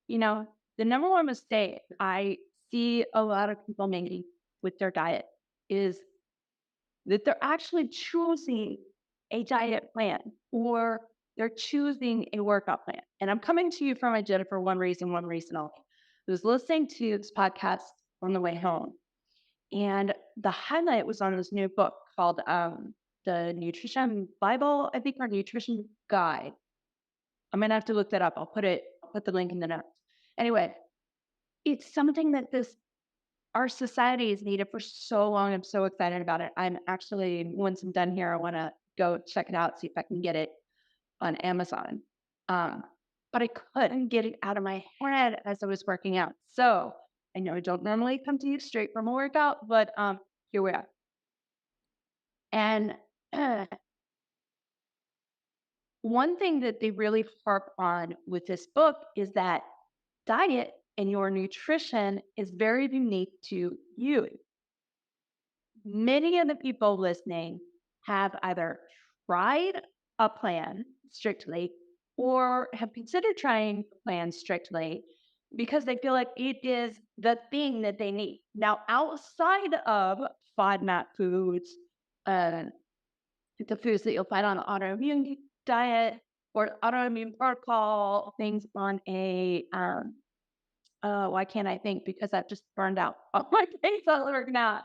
You know, the number one mistake I see a lot of people making with their diet is that they're actually choosing a diet plan or they're choosing a workout plan. And I'm coming to you from my agenda for one reason only. I was listening to this podcast on the way home, and the highlight was on this new book called The Nutrition Bible, I think, or Nutrition Guide. I'm gonna have to look that up. I'll put the link in the notes. Anyway, it's something that this our society has needed for so long. I'm so excited about it. I'm actually, once I'm done here, I want to go check it out, see if I can get it on Amazon. Um, but I couldn't get it out of my head as I was working out. So I know I don't normally come to you straight from a workout, but here we are. And one thing that they really harp on with this book is that diet and your nutrition is very unique to you. Many of the people listening have either tried a plan strictly or have considered trying a plan strictly because they feel like it is the thing that they need. Now, outside of FODMAP foods, uh, the foods that you'll find on the autoimmune diet or autoimmune protocol, things on a why can't I think? Because I've just burned out on my face all over now.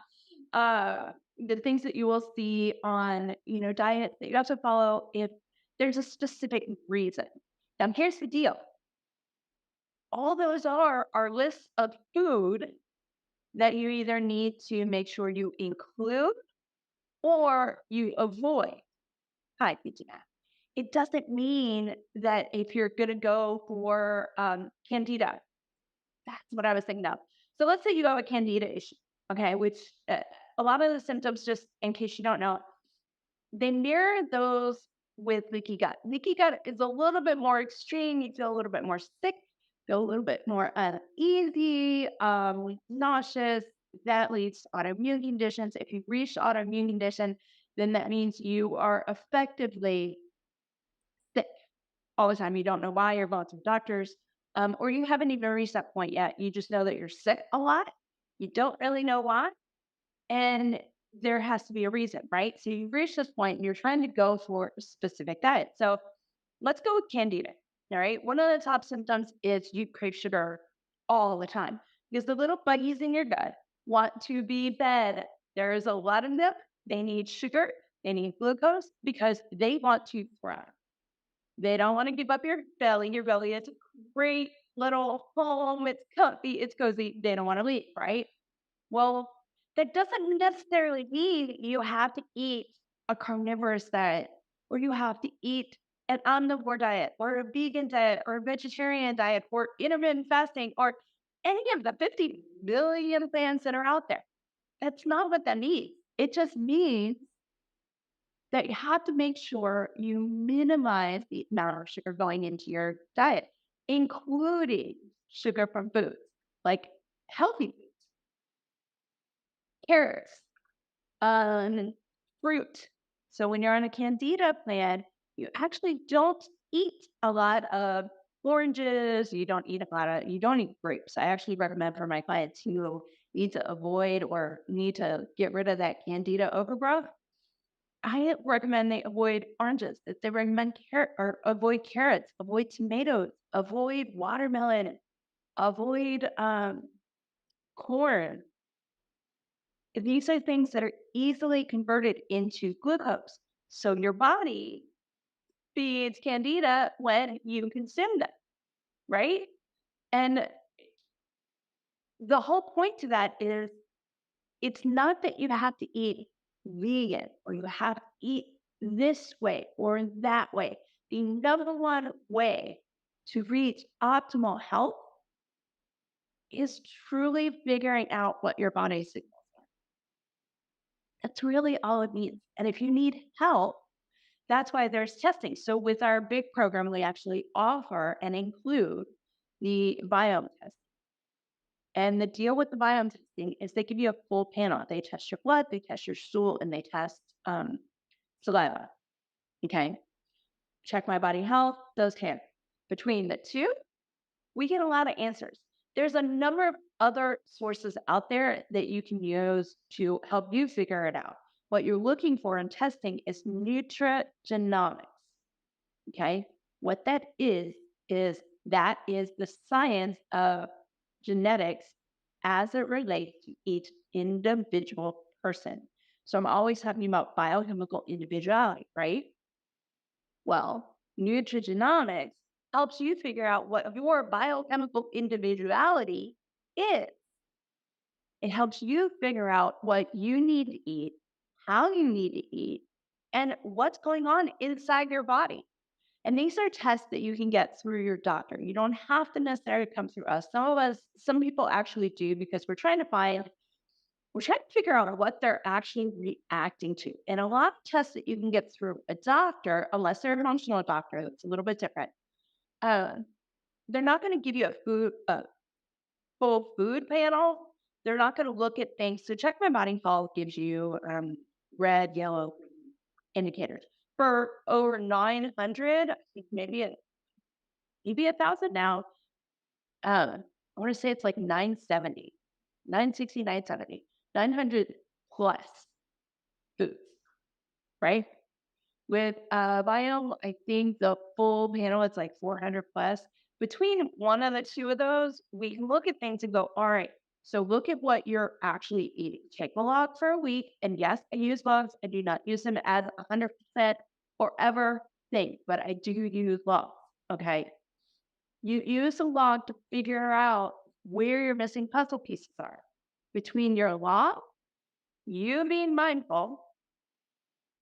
The things that you will see on, diets that you have to follow if there's a specific reason. Now, here's the deal. All those are lists of food that you either need to make sure you include or you avoid high BTMAP. It doesn't mean that if you're going to go for candida, that's what I was thinking of. So let's say you have a candida issue, okay, which a lot of the symptoms, just in case you don't know, they mirror those with leaky gut. Leaky gut is a little bit more extreme. You feel a little bit more sick, feel a little bit more uneasy, nauseous. That leads to autoimmune conditions. If you reach autoimmune condition, then that means you are effectively sick all the time. You don't know why. You're going to doctors, or you haven't even reached that point yet. You just know that you're sick a lot. You don't really know why. And there has to be a reason, right? So you've reached this point and you're trying to go for a specific diet. So let's go with candida. All right. One of the top symptoms is you crave sugar all the time because the little buggies in your gut want to be fed. There's a lot of them. They need sugar, they need glucose because they want to thrive. They don't want to give up your belly. Your belly is a great little home. It's comfy, it's cozy. They don't want to leave, right? Well, that doesn't necessarily mean you have to eat a carnivorous diet or you have to eat an omnivore diet or a vegan diet or a vegetarian diet or intermittent fasting or any of the 50 billion plans that are out there. That's not what that means. It just means that you have to make sure you minimize the amount of sugar going into your diet, including sugar from foods like healthy foods, carrots, um, fruit. So when you're on a candida plan, you actually don't eat a lot of oranges. You don't eat grapes. I actually recommend for my clients who need to avoid or need to get rid of that candida overgrowth. I recommend they avoid oranges. They recommend or avoid carrots, avoid tomatoes, avoid watermelon, avoid corn. These are things that are easily converted into glucose. So your body feeds candida when you consume them, right? And the whole point to that is it's not that you have to eat vegan or you have to eat this way or that way. The number one way to reach optimal health is truly figuring out what your body signals are. That's really all it means. And if you need help, that's why there's testing. So with our big program, we actually offer and include the biome test. And the deal with the biome testing is they give you a full panel. They test your blood, they test your stool, and they test saliva. Okay. Check my body health, those can. Between the two, We get a lot of answers. There's a number of other sources out there that you can use to help you figure it out. What you're looking for in testing is nutrigenomics. Okay. What is that is the science of genetics as it relates to each individual person. So I'm always talking about biochemical individuality, right? Well, nutrigenomics helps you figure out what your biochemical individuality is. It helps you figure out what you need to eat, how you need to eat, and what's going on inside your body. And these are tests that you can get through your doctor. You don't have to necessarily come through us. Some people actually do because we're trying to figure out what they're actually reacting to. And a lot of tests that you can get through a doctor, unless they're a functional doctor, it's a little bit different. Uh, they're not going to give you a full food panel. They're not going to look at things. So Check My Body Fall gives you red, yellow indicators. For over 900, maybe 1,000 now. I want to say it's like 970, 960, 970, 900 plus foods, right? With biome, I think the full panel is like 400 plus. Between one of the two of those, we can look at things and go, all right, so look at what you're actually eating. Take a log for a week. And yes, I use logs. I do not use them as 100% forever thing, but I do use logs. Okay. You use a log to figure out where your missing puzzle pieces are. Between your log, you being mindful,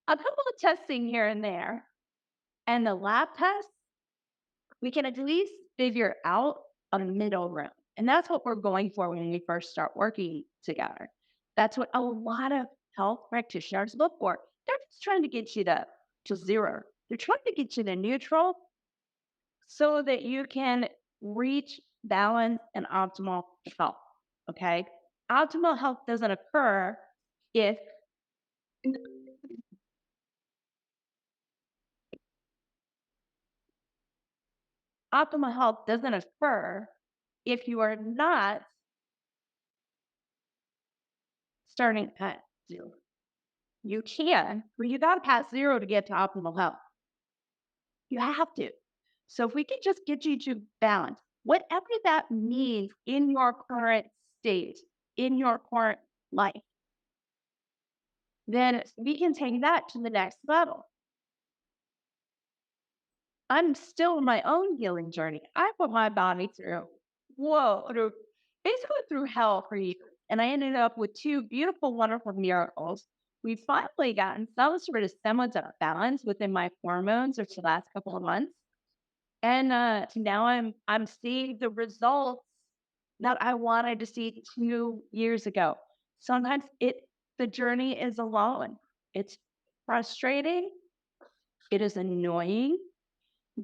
a couple of testing here and there, and the lab test, we can at least figure out a middle ground. And that's what we're going for when we first start working together. That's what a lot of health practitioners look for. They're just trying to get you to zero. They're trying to get you to neutral so that you can reach balance and optimal health. Okay. Optimal health doesn't occur if optimal health doesn't occur if you are not starting at zero. You can, but you got to pass zero to get to optimal health. You have to. So if we can just get you to balance, whatever that means in your current state, in your current life, then we can take that to the next level. I'm still in my own healing journey. I put my body through basically through hell for years. And I ended up with two beautiful, wonderful miracles. We've finally gotten some sort of semblance of balance within my hormones over the last couple of months. And now I'm seeing the results that I wanted to see 2 years ago. Sometimes the journey is alone. It's frustrating. It is annoying.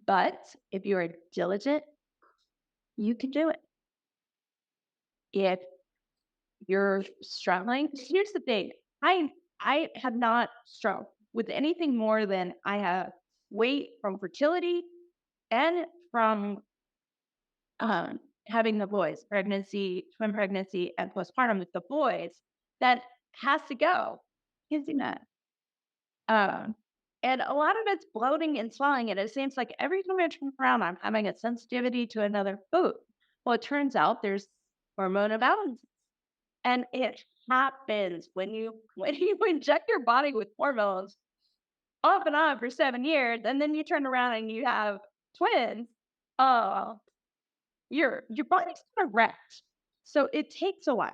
But if you are diligent, you can do it. If you're struggling, here's the thing. I have not struggled with anything more than I have weight from fertility and from having the boys, pregnancy, twin pregnancy, and postpartum with the boys that has to go. Can't do that. Um, and a lot of it's bloating and swelling. And it seems like every time I turn around, I'm having a sensitivity to another food. Well, it turns out there's hormone imbalance. And it happens when you inject your body with hormones off and on for 7 years, and then you turn around and you have twins. Oh, your body's kind of wrecked. So it takes a while.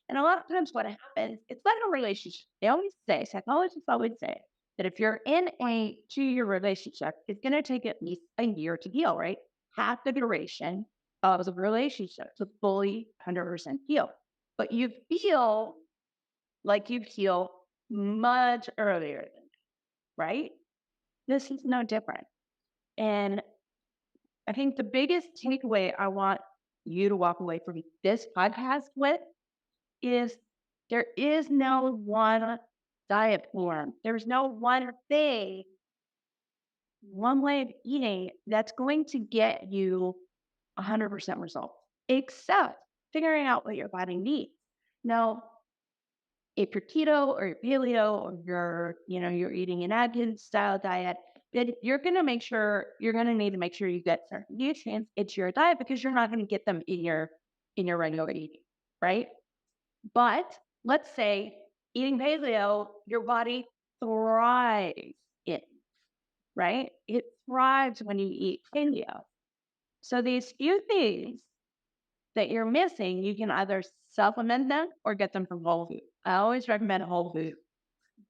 And a lot of times what happens, it's like a relationship. They always say, psychologists always say that if you're in a 2-year relationship, it's going to take at least a year to heal, right? Half the duration of the relationship to fully 100% heal. But you feel like you heal much earlier, right? This is no different. And I think the biggest takeaway I want you to walk away from this podcast with is there is no one diet form. There's no one thing, one way of eating that's going to get you 100% results, except figuring out what your body needs. Now, if you're keto or you're paleo or you're eating an Atkins style diet, then you're gonna need to make sure you get certain nutrients into your diet because you're not gonna get them in your regular eating, right? But let's say eating paleo, your body thrives in, right? It thrives when you eat paleo. So these few things that you're missing, you can either supplement them or get them from whole food. I always recommend whole food,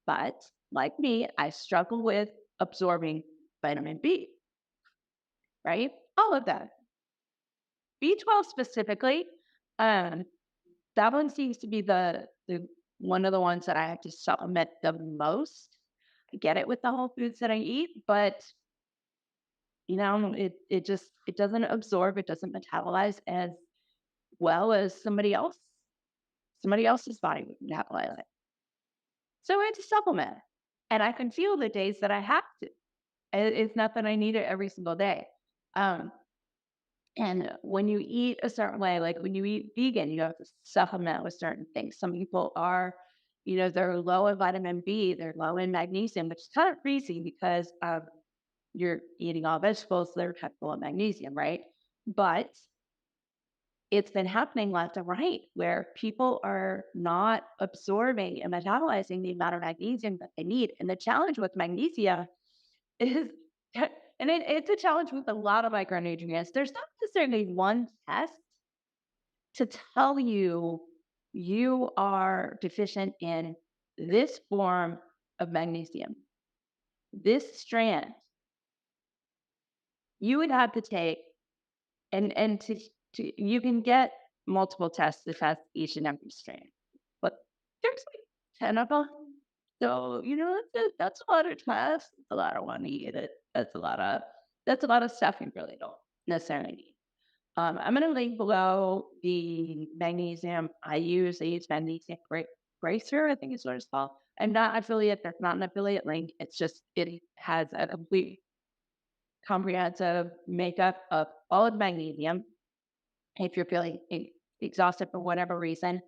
but like me, I struggle with absorbing vitamin B, right? All of that. B12 specifically, um, that one seems to be the one of the ones that I have to supplement the most. I get it with the whole foods that I eat, but it doesn't absorb, it doesn't metabolize as well as somebody else's body would metabolize it. So I had to supplement. And I can feel the days that I have to. It's not that I need it every single day. Um, and when you eat a certain way, like when you eat vegan, you have to supplement with certain things. Some people are, they're low in vitamin B, they're low in magnesium, which is kind of crazy because you're eating all vegetables, they're full of magnesium, right? But it's been happening left and right where people are not absorbing and metabolizing the amount of magnesium that they need. And the challenge with magnesium is, it's a challenge with a lot of micronutrients. There's not necessarily one test to tell you you are deficient in this form of magnesium, this strand. You would have to take and to you can get multiple tests to test each and every strand, but there's like 10 of them. So, that's a lot of tests. That's a lot of one to eat it. That's a lot of stuff you really don't necessarily need. I'm gonna link below the magnesium I use. I use magnesium bracer, I think is what it's called. I'm not affiliate, there's not an affiliate link. It's just it has a complete comprehensive makeup of all of magnesium. If you're feeling exhausted for whatever reason,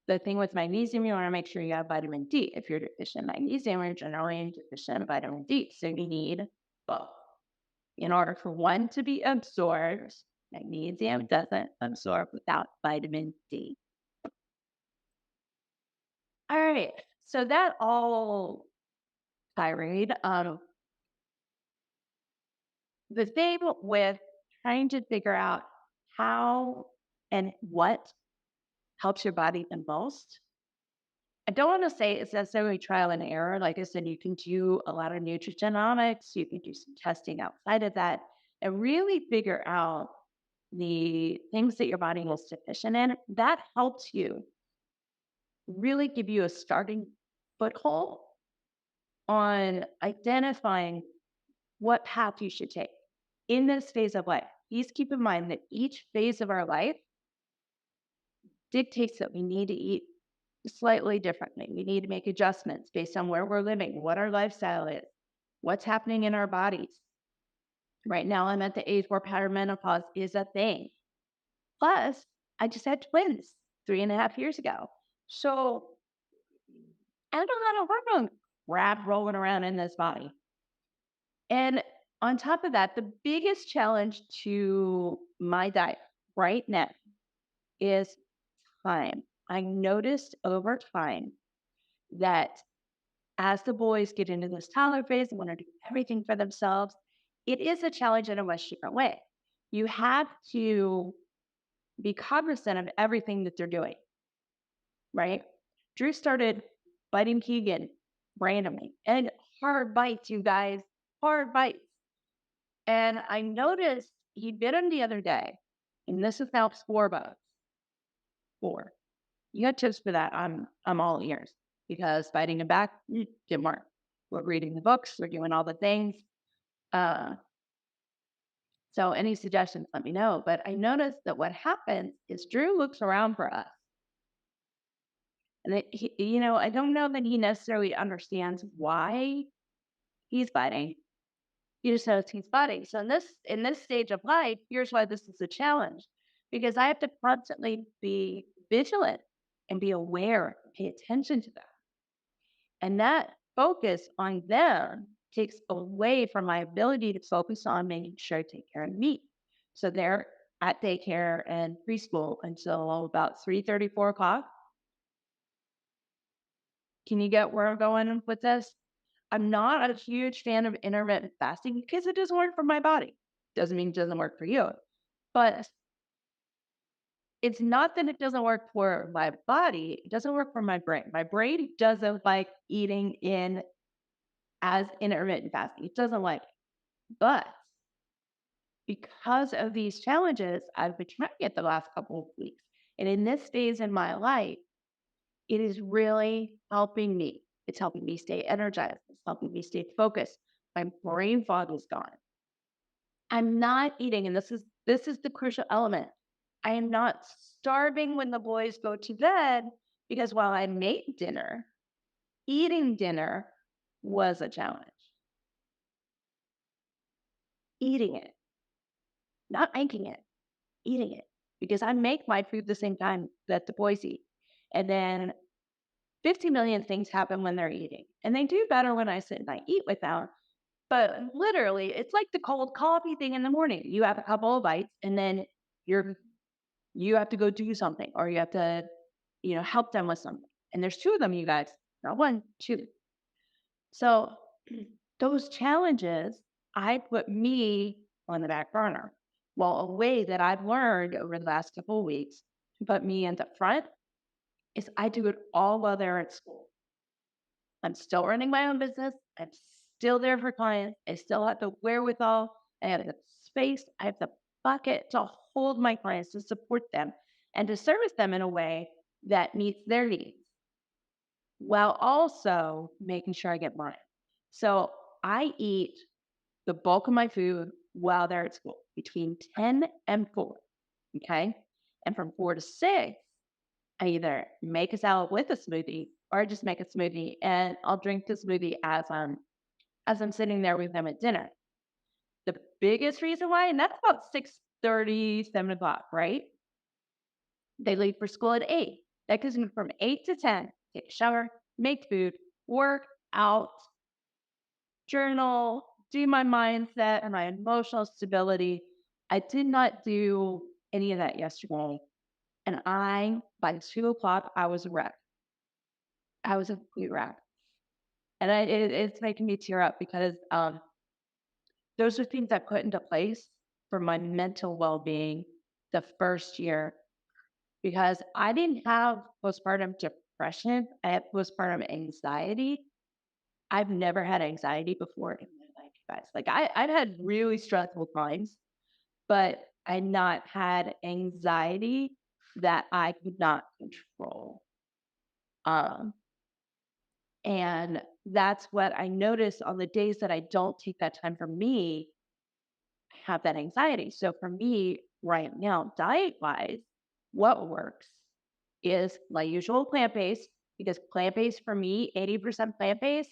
the thing with magnesium, you want to make sure you have vitamin D. If you're deficient in magnesium, you're generally deficient in vitamin D. So you need both. In order for one to be absorbed, magnesium doesn't absorb without vitamin D. All right. So that all tirade. The thing with trying to figure out how and what helps your body the most. I don't want to say it's necessarily trial and error. Like I said, you can do a lot of nutrigenomics, you can do some testing outside of that, and really figure out the things that your body is deficient in. That helps you really give you a starting foothold on identifying what path you should take in this phase of life. Please keep in mind that each phase of our life dictates that we need to eat slightly differently. We need to make adjustments based on where we're living, what our lifestyle is, what's happening in our bodies. Right now, I'm at the age where perimenopause is a thing. Plus, I just had twins 3.5 years ago. So I don't know how to work on crap rolling around in this body. And on top of that, the biggest challenge to my diet right now is time. I noticed over time that as the boys get into this toddler phase and want to do everything for themselves, it is a challenge in a much different way. You have to be cognizant of everything that they're doing, right? Drew started biting Keegan randomly and hard bites, you guys, hard bites. And I noticed he bit him the other day, and this is now 4 bucks. 4. You got tips for that? I'm all ears because biting him back didn't work. We're reading the books, we're doing all the things. Uh, so any suggestions, let me know. But I noticed that what happens is Drew looks around for us. And I don't know that he necessarily understands why he's biting. You just know it's body. So in this stage of life, here's why this is a challenge. Because I have to constantly be vigilant and be aware, pay attention to them. And that focus on them takes away from my ability to focus on making sure I take care of me. So they're at daycare and preschool until about 3:30, 4 o'clock. Can you get where I'm going with this? I'm not a huge fan of intermittent fasting because it doesn't work for my body. Doesn't mean it doesn't work for you. But it's not that it doesn't work for my body, it doesn't work for my brain. My brain doesn't like eating in as intermittent fasting. It doesn't like it. But because of these challenges, I've been trying it the last couple of weeks. And in this phase in my life, it is really helping me. It's helping me stay energized. It's helping me stay focused. My brain fog is gone. I'm not eating, and this is the crucial element. I am not starving when the boys go to bed because while I made dinner, eating dinner was a challenge. Eating it, not making it, eating it. Because I make my food the same time that the boys eat. And then 50 million things happen when they're eating. And they do better when I sit and I eat with them. But literally, it's like the cold coffee thing in the morning. You have a couple of bites and then you have to go do something or you have to, help them with something. And there's two of them, you guys, not one, two. So those challenges, I put me on the back burner. Well, a way that I've learned over the last couple of weeks to put me in the front is I do it all while they're at school. I'm still running my own business. I'm still there for clients. I still have the wherewithal. I have the space. I have the bucket to hold my clients, to support them, and to service them in a way that meets their needs while also making sure I get mine. So I eat the bulk of my food while they're at school between 10 and 4. Okay. And from 4 to 6, I either make a salad with a smoothie or I just make a smoothie and I'll drink the smoothie as I'm sitting there with them at dinner. The biggest reason why, and that's about 6:30, 7 o'clock, right? They leave for school at 8. That gives me from 8 to 10, take a shower, make food, work out, journal, do my mindset and my emotional stability. I did not do any of that yesterday. And by 2 o'clock, I was a wreck. I was a complete wreck. And it's making me tear up because those are things I put into place for my mental well being the first year because I didn't have postpartum depression. I had postpartum anxiety. I've never had anxiety before in my life, guys. Like I've had really stressful times, but I not had anxiety that I could not control. Um, and that's what I notice on the days that I don't take that time for me, I have that anxiety. So for me right now, diet wise, what works is my usual plant based because plant based for me, 80% plant based,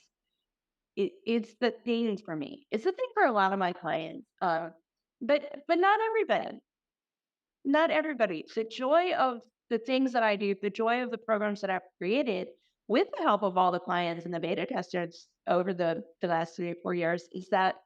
it's the thing for me. It's the thing for a lot of my clients. But not everybody. Not everybody. The joy of the things that I do, the joy of the programs that I've created with the help of all the clients and the beta testers over the last 3 or 4 years is that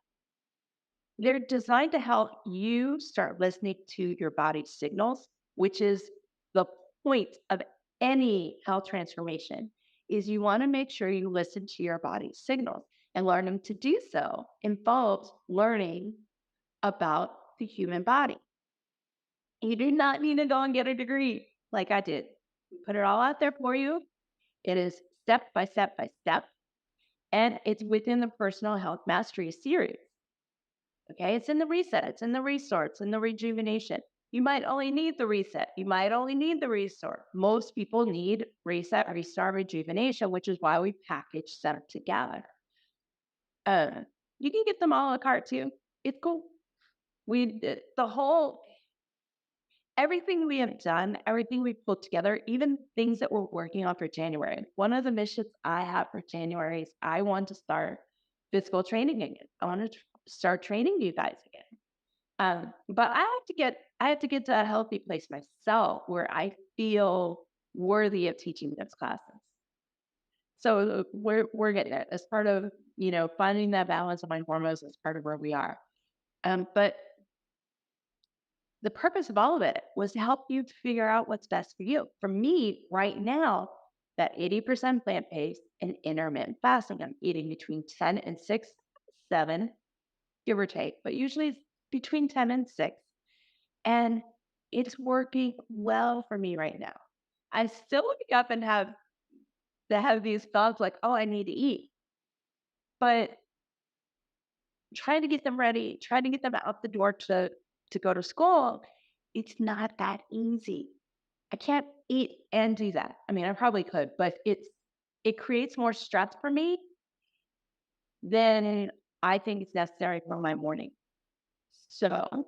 they're designed to help you start listening to your body's signals, which is the point of any health transformation is you want to make sure you listen to your body's signals and learning to do so involves learning about the human body. You do not need to go and get a degree like I did. We put it all out there for you. It is step by step by step, and it's within the Personal Health Mastery series. Okay, it's in the reset, it's in the restore, it's in the rejuvenation. You might only need the reset. You might only need the restore. Most people need reset, restore, rejuvenation, which is why we package them together. Uh, you can get them all a la carte too. It's cool. The whole everything we have done, everything we've put together, even things that we're working on for January. One of the missions I have for January is I want to start physical training again. I want to start training you guys again. But I have to get to a healthy place myself where I feel worthy of teaching those classes. So we're getting it as part of, finding that balance of my hormones as part of where we are. But the purpose of all of it was to help you to figure out what's best for you. For me, right now, that 80% plant-based and intermittent fasting, I'm eating between 10 and 6, 7, give or take, but usually it's between 10 and 6. And it's working well for me right now. I still wake up and have these thoughts like, oh, I need to eat. But trying to get them ready, trying to get them out the door to go to school, it's not that easy. I can't eat and do that. I mean, I probably could, but it creates more stress for me than I think is necessary for my morning. So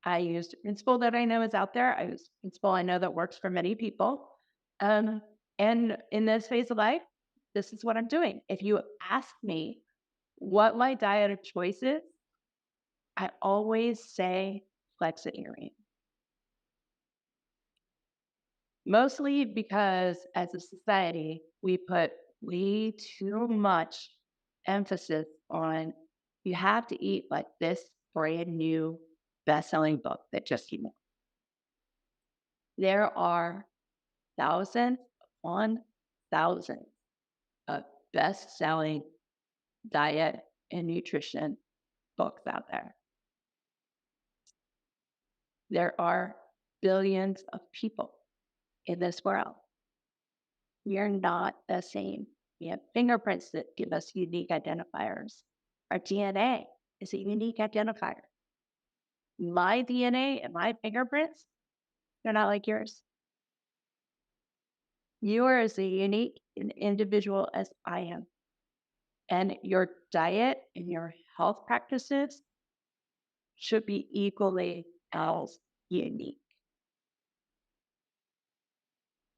I used a principle that I know is out there. I use a principle I know that works for many people. Um, and in this phase of life, this is what I'm doing. If you ask me what my diet of choice is, I always say flexitarian. Mostly because as a society, we put way too much emphasis on you have to eat like this brand new best-selling book that just came out. There are thousands upon thousands of best-selling diet and nutrition books out there. There are billions of people in this world. We are not the same. We have fingerprints that give us unique identifiers. Our DNA is a unique identifier. My DNA and my fingerprints, they're not like yours. You are as unique an individual as I am. And your diet and your health practices should be equally as unique.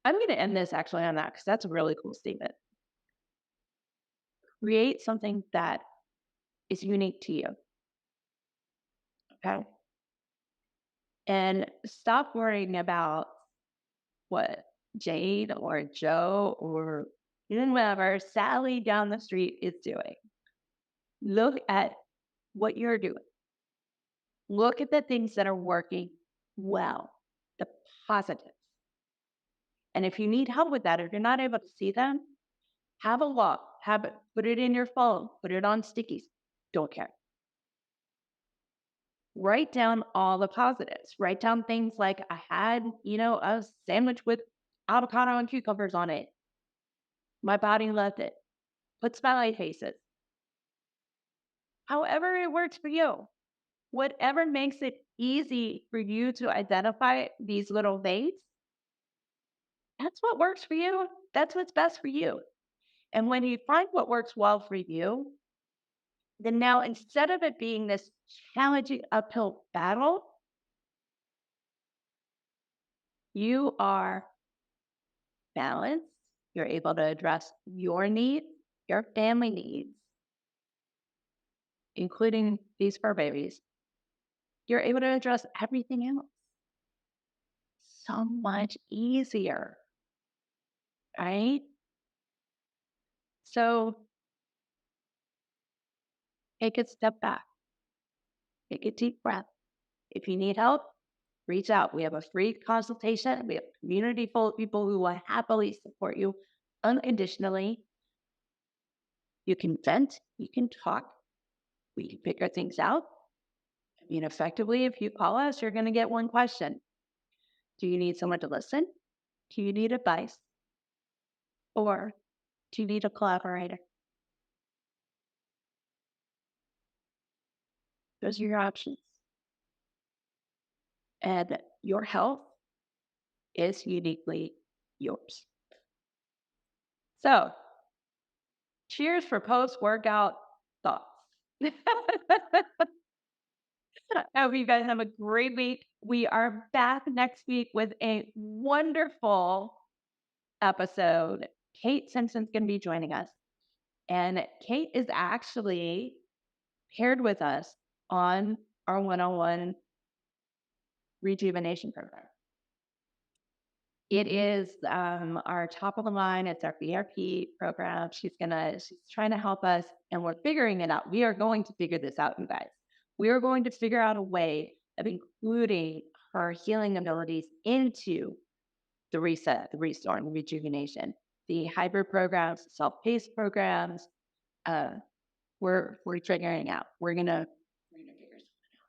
I'm going to end this actually on that because that's a really cool statement. Create something that is unique to you. Okay. And stop worrying about what Jade or Joe or even whatever Sally down the street is doing. Look at what you're doing. Look at the things that are working well, the positives. And if you need help with that, if you're not able to see them, have a log, put it in your phone, put it on stickies. Don't care. Write down all the positives. Write down things like I had, a sandwich with avocado and cucumbers on it. My body loved it. Put smiley faces. However it works for you. Whatever makes it easy for you to identify these little things, that's what works for you. That's what's best for you. And when you find what works well for you, then now instead of it being this challenging uphill battle, you are balanced. You're able to address your needs, your family needs, including these fur babies. You're able to address everything else so much easier, right? So take a step back, take a deep breath. If you need help, reach out. We have a free consultation. We have a community full of people who will happily support you unconditionally. You can vent, you can talk, we can figure things out. I mean, effectively, if you call us, you're going to get one question. Do you need someone to listen? Do you need advice? Or do you need a collaborator? Those are your options. And your health is uniquely yours. So, cheers for post-workout thoughts. I hope you guys have a great week. We are back next week with a wonderful episode. Kate Simpson's going to be joining us. And Kate is actually paired with us on our one-on-one rejuvenation program. It is our top of the line. It's our BRP program. She's trying to help us, and we're figuring it out. We are going to figure this out, you guys. We are going to figure out a way of including her healing abilities into the reset, the restore, and the rejuvenation. The hybrid programs, self-paced programs. Uh, we're figuring out. We're gonna figure something out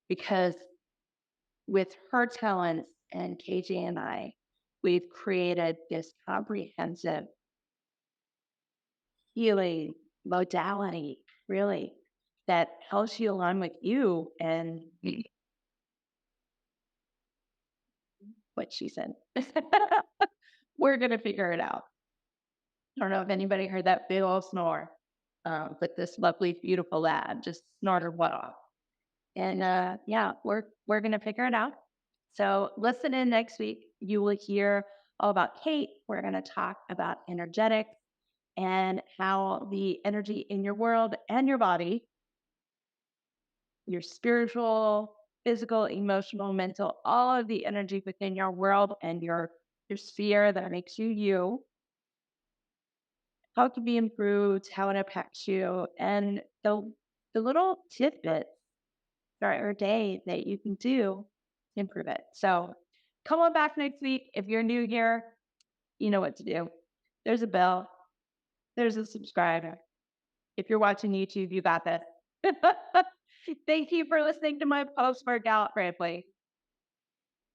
because with her talents and KJ and I, we've created this comprehensive healing modality, really, that helps you align with you and what she said. We're going to figure it out. I don't know if anybody heard that big old snore, but this lovely, beautiful lad just snorted what off. And yeah, we're gonna figure it out. So listen in next week. You will hear all about Kate. We're gonna talk about energetics and how the energy in your world and your body, your spiritual, physical, emotional, mental, all of the energy within your world and your sphere that makes you you, how it can be improved, how it impacts you, and the little tidbits throughout your day that you can do to improve it. So come on back next week. If you're new here, you know what to do. There's a bell, there's a subscriber. If you're watching YouTube, you got this. Thank you for listening to my post workout rambling.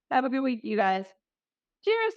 Have a good week, you guys. Cheers.